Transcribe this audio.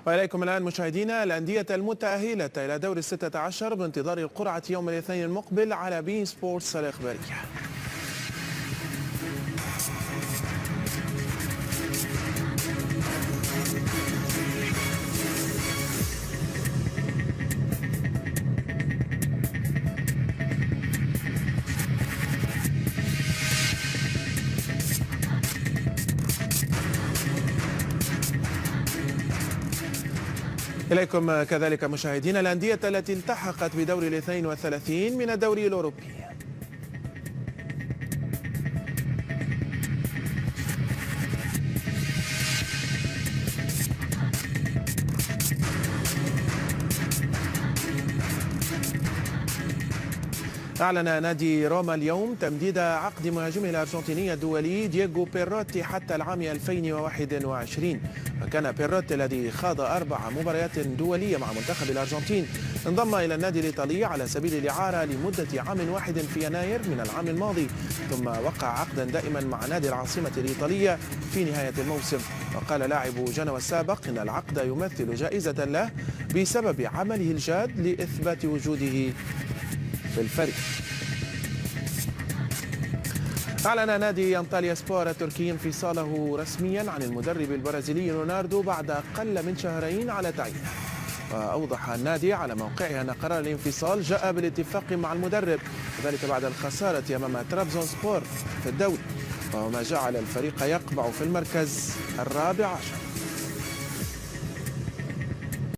وإليكم الآن مشاهدينا الأندية المتأهلة إلى دور 16 بانتظار القرعة يوم الاثنين المقبل على بين سبورتس الإخبارية. إليكم كذلك مشاهدينا الأندية التي التحقت بدور 32 من الدوري الأوروبي. أعلن نادي روما اليوم تمديد عقد مهاجمه الأرجنتيني الدولي دييغو بيروتي حتى العام 2021. وكان بيروتي الذي خاض 4 مباريات دولية مع منتخب الأرجنتين انضم إلى النادي الإيطالي على سبيل الإعارة لمدة عام واحد في يناير من العام الماضي، ثم وقع عقدا دائما مع نادي العاصمة الإيطالية في نهاية الموسم. وقال لاعب جنوى السابق إن العقد يمثل جائزة له بسبب عمله الجاد لإثبات وجوده في الفريق. أعلن نادي أنطاليا سبور التركي انفصاله رسميا عن المدرب البرازيلي رونالدو بعد أقل من شهرين على تعيينه. وأوضح النادي على موقعه أن قرار الانفصال جاء بالاتفاق مع المدرب، وذلك بعد الخسارة أمام ترابزون سبور في الدوري، وهو ما جعل الفريق يقبع في المركز 14.